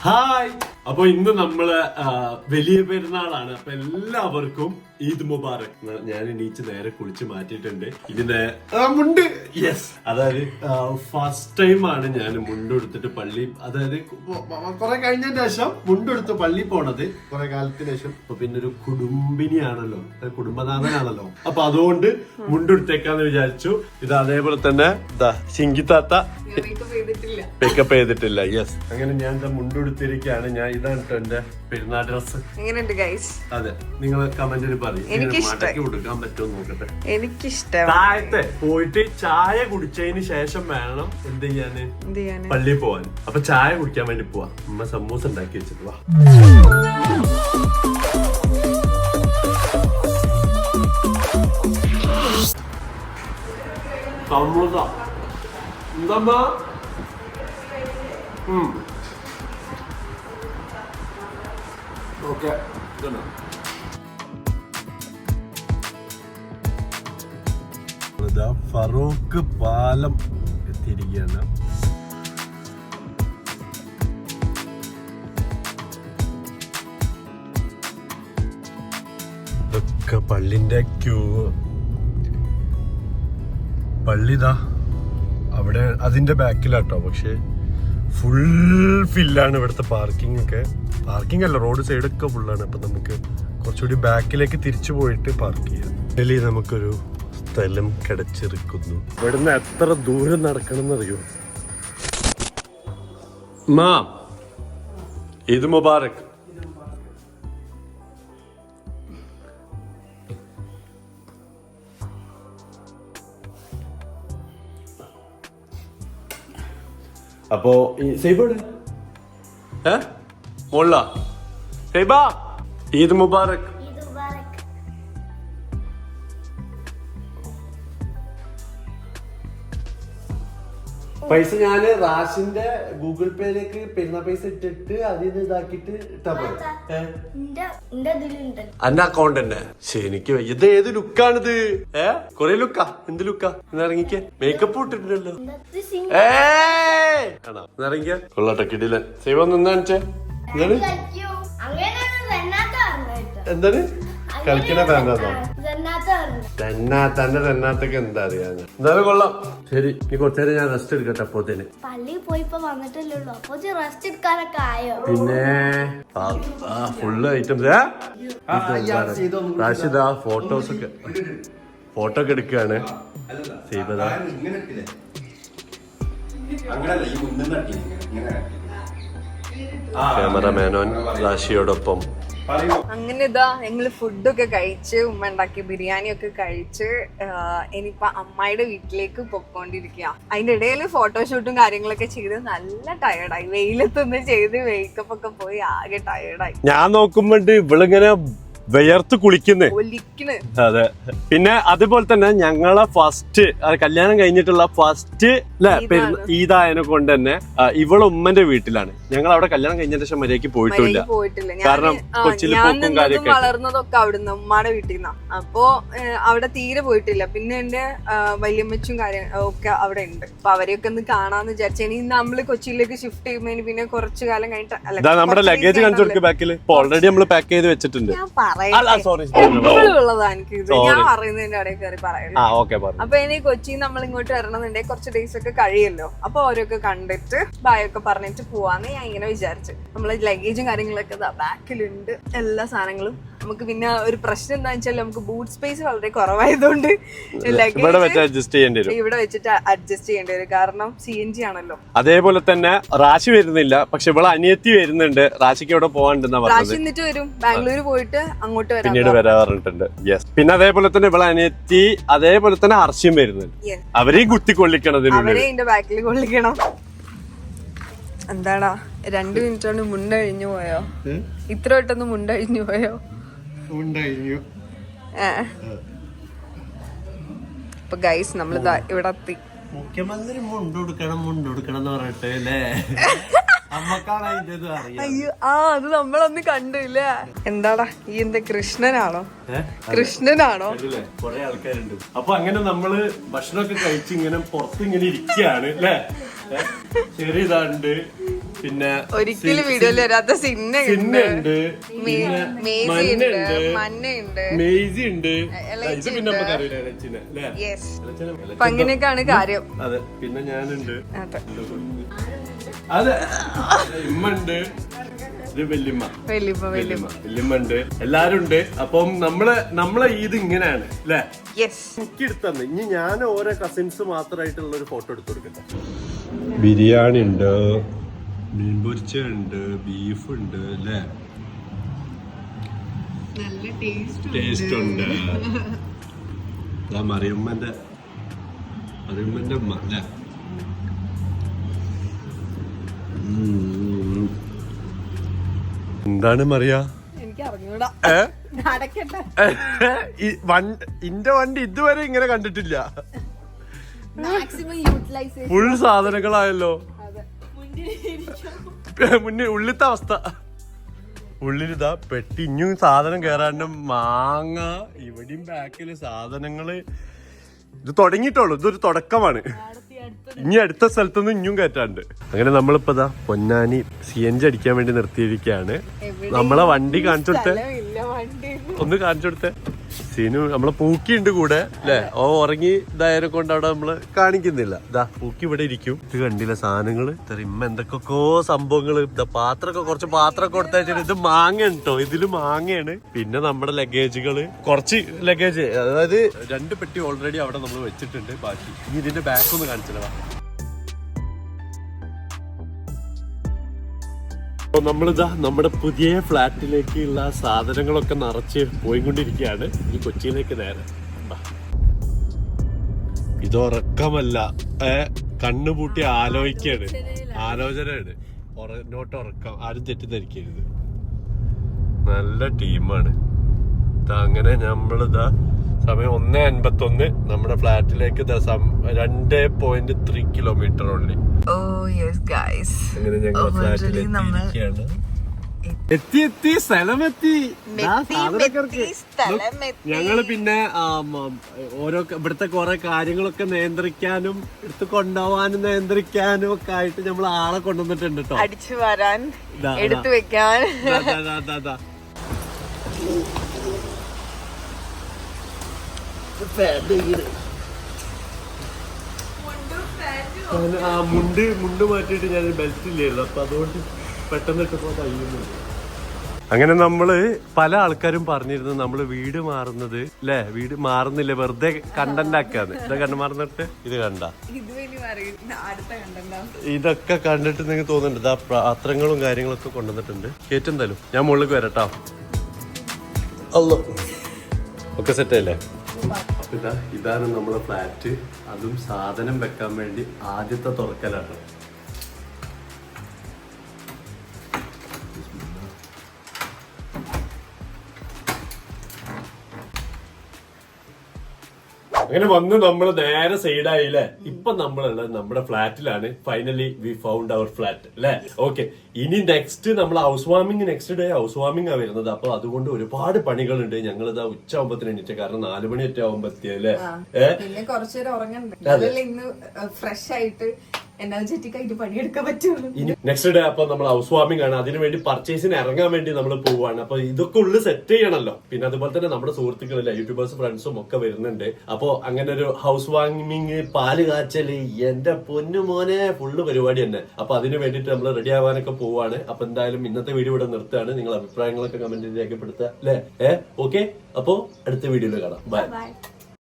Hi. അപ്പൊ ഇന്ന് നമ്മള് വലിയ പെരുന്നാളാണ്. അപ്പൊ എല്ലാവർക്കും ഈദ് മുബാറക്. ഞാൻ എണീച്ച് നേരെ കുളിച്ച് മാറ്റിയിട്ടുണ്ട്. ഇതിന്റെ മുണ്ട് യെസ്, അതായത് ഫസ്റ്റ് ടൈം ആണ് ഞാൻ മുണ്ടെടുത്തിട്ട് പള്ളി, അതായത് കുറെ കഴിഞ്ഞതിന് ശേഷം മുണ്ടെടുത്ത് പള്ളി പോണത് കുറെ കാലത്തിന് ശേഷം. അപ്പൊ പിന്നെ ഒരു കുടുംബിനിയാണല്ലോ, കുടുംബനാഥനാണല്ലോ. അപ്പൊ അതുകൊണ്ട് മുണ്ടെടുത്തേക്കാന്ന് വിചാരിച്ചു. ഇത് അതേപോലെ തന്നെ ശിങ്കിത്താത്ത മേക്കപ്പ് ചെയ്തിട്ടില്ല. യെസ്, അങ്ങനെ ഞാൻ എന്താ മുണ്ടെടുത്തിരിക്കുകയാണ്. ഞാൻ ഇതാണ് കേട്ടോ എന്റെ പെരുന്നാൾ ഡ്രസ്. എങ്ങനെയുണ്ട് ഗൈസ്? അതെ, നിങ്ങൾ കമന്റിൽ പറയും മടക്കി കൊടുക്കാൻ പറ്റുമോ നോക്കട്ടെ. എനിക്കിഷ്ടം. താഴത്തെ പോയിട്ട് ചായ കുടിച്ചതിന് ശേഷം വേണം എന്ത് ചെയ്യാന്, പള്ളിയിൽ പോവാൻ. അപ്പൊ ചായ കുടിക്കാൻ വേണ്ടി പോവാ. അമ്മ സമൂസ ഉണ്ടാക്കി വെച്ചിട്ട് വാ. സമൂസ എന്താ? ഓക്കെ, ഫറൂഖ് പാലം എത്തിയിരിക്കുകയാണ്. ഇതൊക്കെ പള്ളിന്റെ ക്യൂ. പള്ളിതാ അവിടെ അതിന്റെ ബാക്കിലാട്ടോ. പക്ഷെ ഫുൾ ഫില്ലാണ് ഇവിടുത്തെ പാർക്കിംഗ് ഒക്കെ. പാർക്കിംഗ് അല്ല, റോഡ് സൈഡൊക്കെ ഫുള്ളാണ്. അപ്പൊ നമുക്ക് കുറച്ചുകൂടി ബാക്കിലേക്ക് തിരിച്ചു പോയിട്ട് പാർക്ക് ചെയ്യാം. ഡൽഹി നമുക്കൊരു സ്ഥലം കിടച്ചിരിക്കുന്നു. ഇവിടുന്ന് എത്ര ദൂരം നടക്കണം എന്നറിയോ? മാ ഈദ് മുബാറക്. അപ്പോ സൈബോട് മോള സൈബ ഈദ് മുബാറക്. പൈസ ഞാന് റാഷിന്റെ ഗൂഗിൾ പേയിലേക്ക് പെരുന്നാൾ പൈസ ഇട്ടിട്ട് അതിന് ഇതാക്കിട്ട് എന്റെ അക്കൗണ്ട് തന്നെ. പക്ഷെ എനിക്ക് ഇത് ഏത് ലുക്കാണിത്? കൊറേ ലുക്കാ. എന്ത് ലുക്കാ? ഇറങ്ങിക്ക. മേക്കപ്പ് ഇട്ടിട്ടുണ്ടല്ലോ. ആണോ? ഇറങ്ങിക്ക. കൊള്ളട്ടെ, കിടിലൻ. സേവ നിന്നേ. എന്താണ് കളിക്കണ തന്നാത്തോ? തന്നെ തന്നാത്തൊക്കെ എന്താ അറിയാന്ന്. എന്തായാലും കൊള്ളാം. ശരി, നീ കുറച്ചേരം ഞാൻ റെസ്റ്റ് എടുക്കട്ടെ. അപ്പോത്തേന് പിന്നെ ഫുള്ള് ഐറ്റംസ്. റാഷിദ ഫോട്ടോ ഒക്കെ എടുക്കുകയാണ്. സീബദ ക്യാമറമാനോൻ റാഷിയോടൊപ്പം. അങ്ങനെ ഇതാ ഞങ്ങള് ഫുഡൊക്കെ കഴിച്ച്, ഉമ്മ ഉണ്ടാക്കിയ ബിരിയാണി ഒക്കെ കഴിച്ച് ഇനിയിപ്പൊ അമ്മായിയുടെ വീട്ടിലേക്ക് പൊക്കോണ്ടിരിക്കുക. അതിന്റെ ഇടയിൽ ഫോട്ടോഷൂട്ടും കാര്യങ്ങളൊക്കെ ചെയ്ത് നല്ല ടയർഡായി. വെയിലത്തൊന്നും ചെയ്ത് മേക്കപ്പ് ഒക്കെ പോയി ആകെ ടയർഡായി. ഞാൻ നോക്കുമ്പോണ്ട് ഇവളിങ്ങനെ വിയർത്ത് കുളിക്കുന്നേ. അതെ. പിന്നെ അതുപോലെ തന്നെ ഞങ്ങളെ ഫസ്റ്റ് കല്യാണം കഴിഞ്ഞിട്ടുള്ള ഫസ്റ്റ് ഈദായനെ കൊണ്ട് തന്നെ ഇവളെ ഉമ്മന്റെ വീട്ടിലാണ്. ഞങ്ങൾ അവിടെ കല്യാണം കഴിഞ്ഞതിന് ശേഷം മര്യാദക്ക് പോയിട്ടില്ല. കാരണം കൊച്ചിയിൽ പോക്കും കാര്യമൊക്കെ വളർന്നതൊക്കെ അവിടുന്ന് ഉമ്മയുടെ വീട്ടിൽ നിന്നാ. അപ്പൊ അവിടെ തീരെ പോയിട്ടില്ല. പിന്നെ എന്റെ വല്യമ്മച്ചും കാര്യം ഒക്കെ അവിടെ ഉണ്ട്. അപ്പൊ അവരെയൊക്കെ ഒന്ന് കാണാന്ന് വിചാരിച്ചു. ഇനി നമ്മള് കൊച്ചിയിലേക്ക് ഷിഫ്റ്റ് ചെയ്യുമ്പോൾ പിന്നെ കുറച്ചു കാലം കഴിഞ്ഞിട്ട് നമ്മുടെ ലഗേജ് കാണിച്ചു കൊടുക്കുക. ബാക്കിൽ ഓൾറെഡി നമ്മൾ പാക്ക് ചെയ്ത് വെച്ചിട്ടുണ്ട്. അപ്പൊ ഇനി കൊച്ചി നമ്മൾ ഇങ്ങോട്ട് വരണമെന്നുണ്ടെങ്കിൽ കുറച്ച് ഡേയ്സ് ഒക്കെ കഴിയല്ലോ. അപ്പൊ അവരൊക്കെ കണ്ടിട്ട് ബായൊക്കെ പറഞ്ഞിട്ട് പോവാന്ന് ഞാൻ ഇങ്ങനെ വിചാരിച്ചു. നമ്മള് ലഗേജും കാര്യങ്ങളൊക്കെ ബാക്കിലുണ്ട്, എല്ലാ സാധനങ്ങളും. നമുക്ക് പിന്നെ ഒരു പ്രശ്നം എന്താ വെച്ചാൽ നമുക്ക് ബൂട്ട് സ്പേസ് വളരെ കുറവായതുകൊണ്ട് ഇവിടെ വെച്ചിട്ട് അഡ്ജസ്റ്റ് ചെയ്യേണ്ടി വരും. കാരണം CNG ആണല്ലോ. അതേപോലെ തന്നെ റാശി വരുന്നില്ല, പക്ഷെ ഇവിടെ അനിയത്തി വരുന്നുണ്ട്. റാശിക്ക് ഇവിടെ പോകാണ്ടെന്നാ റാശി എന്നിട്ട് വരും. ബാംഗ്ലൂർ പോയിട്ട് അങ്ങോട്ട് പിന്നീട് വരാറുണ്ട്. യെസ്. പിന്നെ അതേപോലെ തന്നെ ഇവിടെ അനിയത്തി, അതേപോലെ തന്നെ അർഷ്യം വരുന്നുണ്ട്. അവരെയും കുത്തി കൊള്ളിക്കണതിനുള്ളിൽ ബാക്കിൽ കൊള്ളിക്കണം. എന്താടാ 2 മിനിറ്റ് കൊണ്ട് മുണ്ടഴിഞ്ഞു പോയോ? ഇത്ര പെട്ടെന്ന് മുണ്ടഴിഞ്ഞു പോയോ? അപ്പൊ ഗൈസ് നമ്മളിതാ ഇവിടെ എത്തി. മുഖ്യമന്ത്രി മുണ്ടെടുക്കണം എന്ന് പറഞ്ഞിട്ട് അല്ലേ? അയ്യോ, അത് നമ്മളൊന്ന് കണ്ടില്ല. എന്താടാ ഈ എന്താ കൃഷ്ണനാണോ? കൃഷ്ണനാണോ? കൊറേ ആൾക്കാരുണ്ട്. അപ്പൊ അങ്ങനെ നമ്മള് ഭക്ഷണമൊക്കെ കഴിച്ച് ഇങ്ങനെ പുറത്ത് ഇങ്ങനെ ഇരിക്കുകയാണ് അല്ലേ? ചെറിയതാണ്ട് പിന്നെ ഒരിക്കലും വീഡിയോയിൽ വരാത്ത സിന്നുണ്ട്, മന്നയുണ്ട്. മെയ്സി ഉണ്ട്. ഇത് പിന്നെ നമുക്ക് അറിയില്ല ഇലച്ചിനെ അല്ലേ? അപ്പൊ അങ്ങനെയൊക്കെയാണ് കാര്യം. അതെ, പിന്നെ ഞാനുണ്ട്. അതെ, ഇമ്മുണ്ട്. ഇത് വല്യമ്മ ഉണ്ട്. എല്ലാരും ഉണ്ട്. അപ്പം നമ്മളെ ഈദ് ഇങ്ങനെയാണ് അല്ലേ? എനിക്ക് എടുത്തന്ന് ഇനി ഞാൻ ഓരോ കസിൻസ് മാത്രമായിട്ടുള്ള ഒരു ഫോട്ടോ എടുത്തു കൊടുക്കട്ടെ. ബിരിയാണി ഉണ്ട്, മീൻ പൊരിച്ച ഉണ്ട്, ബീഫ് ഉണ്ട് അല്ലേ? ടേസ്റ്റ് ഉണ്ട്. മറിയമ്മന്റെ അമ്മ അല്ലേ? എന്താണ് മറിയ? എനിക്ക് അറിഞ്ഞൂടാ. ഇന്റെ വണ്ടി ഇതുവരെ ഇങ്ങനെ കണ്ടിട്ടില്ല. Maximum utilization. ഫുൾ സാധനങ്ങളായല്ലോ. മുന്നിൽ ഉള്ളിലത്തെ അവസ്ഥ. ഉള്ളിലിതാ പെട്ടി, ഇനിയും സാധനം കേറാണ്ട് മാങ്ങ, ഇവിടെയും ബാക്കില് സാധനങ്ങള്. ഇത് തുടങ്ങിയിട്ടുള്ളൂ, ഇതൊരു തുടക്കമാണ്. ഇനി അടുത്ത സ്ഥലത്തൊന്നും ഇനിയും കയറ്റാണ്ട്. അങ്ങനെ നമ്മളിപ്പോ പൊന്നാനി CNG അടിക്കാൻ വേണ്ടി നിർത്തിയിരിക്കുകയാണ്. നമ്മളെ വണ്ടി കാണിച്ചു കൊടുത്തേ, ഒന്ന് കാണിച്ചു കൊടുത്തേ. സീനു നമ്മളെ പൂക്കിയുണ്ട് കൂടെ അല്ലെ? ഓ ഉറങ്ങി ഇതായതിനെ കൊണ്ട് അവിടെ നമ്മള് കാണിക്കുന്നില്ല. ഇതാ പൂക്കി ഇവിടെ ഇരിക്കും. ഇത് കണ്ടില്ല സാധനങ്ങള്, ഇമ്മ എന്തൊക്കെയോ സംഭവങ്ങള്. പാത്രമൊക്കെ കുറച്ച് പാത്രമൊക്കെ കൊടുത്തയച്ചിട്ട്. ഇത് മാങ്ങ കേട്ടോ, ഇതില് മാങ്ങയാണ്. പിന്നെ നമ്മുടെ ലഗേജുകള്, കുറച്ച് ലഗേജ്, അതായത് 2 പെട്ടി ഓൾറെഡി അവിടെ നമ്മൾ വെച്ചിട്ടുണ്ട്. ബാക്കി ഇനി ഇതിന്റെ ബാക്ക് ഒന്ന് കാണിച്ചതാ. നമ്മളിതാ നമ്മുടെ പുതിയ ഫ്ലാറ്റിലേക്കുള്ള സാധനങ്ങളൊക്കെ നിറച്ച് പോയിക്കൊണ്ടിരിക്കുകയാണ്. ഈ കൊച്ചിയിലേക്ക് നേരെ. ഇത് ഉറക്കമല്ല, കണ്ണുപൂട്ടി ആലോചനയാണ്. നോട്ട് ഉറക്കം, ആരും തെറ്റിദ്ധരിക്കരുത്. നല്ല ടീമാണ്. അങ്ങനെ നമ്മളിതാ സമയം 1:51 നമ്മുടെ ഫ്ലാറ്റിലേക്ക് 2.3 കിലോമീറ്റർ ഉള്ളി. അങ്ങനെ ഞങ്ങൾ ഫ്ലാറ്റിലെത്തിയിരിക്കുകയാണ്. എത്തി സ്ഥലമെത്തി. ഞങ്ങള് പിന്നെ ഓരോ ഇവിടുത്തെ കുറെ കാര്യങ്ങളൊക്കെ നിയന്ത്രിക്കാനും എടുത്ത് കൊണ്ടുപോകാനും നിയന്ത്രിക്കാനും ഒക്കെ ആയിട്ട് നമ്മൾ ആളെ കൊണ്ടുവന്നിട്ടുണ്ട് കേട്ടോ. അടിച്ചു വരാൻ, എടുത്തു വെക്കാൻ. മുണ്ട് മാറ്റിയിട്ട് ഞാൻ ബെൽറ്റ് ഇല്ലായിരുന്നു, അപ്പൊ അതുകൊണ്ട് പെട്ടെന്ന് ഇട്ടപ്പോ കഴിയുന്നു. അങ്ങനെ നമ്മള് പല ആൾക്കാരും പറഞ്ഞിരുന്നു നമ്മള് വീട് മാറുന്നത് അല്ലെ, വീട് മാറുന്നില്ല, വെറുതെ കണ്ടന്റ് ആക്കാന്ന്. ഇതാ കണ്ടു മാറുന്നിട്ട് ഇത് കണ്ട, ഇതൊക്കെ കണ്ടിട്ട് നിങ്ങൾക്ക് തോന്നുന്നുണ്ട്. ഇതാ പാത്രങ്ങളും കാര്യങ്ങളൊക്കെ കൊണ്ടുവന്നിട്ടുണ്ട്. കേറ്റെന്തായാലും ഞാൻ മുകളിലേക്ക് വരട്ടോ. അല്ലോ ഒക്കെ സെറ്റല്ലേ? ഇതാണ് നമ്മളെ ഫ്ലാറ്റ്. അതും സാധനം വെക്കാൻ വേണ്ടി ആദ്യത്തെ തുറക്കലാണ്. അങ്ങനെ വന്ന് നമ്മൾ നേരെ സൈഡായില്ലേ. ഇപ്പൊ നമ്മളുള്ളത് നമ്മുടെ ഫ്ലാറ്റിലാണ്. Finally we found our flat അല്ലെ? ഓക്കെ, ഇനി നെക്സ്റ്റ് നമ്മൾ house warming, next day house warming ആ വരുന്നത്. അപ്പൊ അതുകൊണ്ട് ഒരുപാട് പണികളുണ്ട്. ഞങ്ങളിതാ ഉച്ചയാകുമ്പത്തിന് എണീറ്റ്, കാരണം 4 മണിയൊക്കെ ആവുമ്പോ എത്തിയല്ലേ. പിന്നെ കുറച്ചുനേരം ഉറങ്ങണ്ടേ, ഇന്ന് ഫ്രഷ് ആയിട്ട് എനർജറ്റിക് ആയിട്ട് പണിയെടുക്കാൻ പറ്റുള്ളൂ. ഇനി നെക്സ്റ്റ് ഡേ അപ്പൊ നമ്മൾ ഹൗസ് വാമിംഗ് ആണ്. അതിന് വേണ്ടി പർച്ചേസിന് ഇറങ്ങാൻ വേണ്ടി നമ്മൾ പോവാണ്. അപ്പൊ ഇതൊക്കെ ഉള്ളിൽ സെറ്റ് ചെയ്യണല്ലോ. പിന്നെ അതുപോലെ തന്നെ നമ്മുടെ സുഹൃത്തുക്കളില്ല, യൂട്യൂബേഴ്സ് ഫ്രണ്ട്സും ഒക്കെ വരുന്നുണ്ട്. അപ്പൊ അങ്ങനെ ഒരു ഹൗസ് വാമിംഗ്, പാല് കാച്ചല്, എന്റെ പൊന്നു മോനെ ഫുള്ള് പരിപാടി തന്നെ. അപ്പൊ അതിന് വേണ്ടിട്ട് നമ്മൾ റെഡി ആവാനൊക്കെ പോവാണ്. അപ്പൊ എന്തായാലും ഇന്നത്തെ വീഡിയോ ഇവിടെ നിർത്തുകയാണ്. നിങ്ങൾ അഭിപ്രായങ്ങളൊക്കെ കമന്റിൽ രേഖപ്പെടുത്തുക അല്ലേ? ഓക്കെ, അപ്പൊ അടുത്ത വീഡിയോയിൽ കാണാം. ബൈ.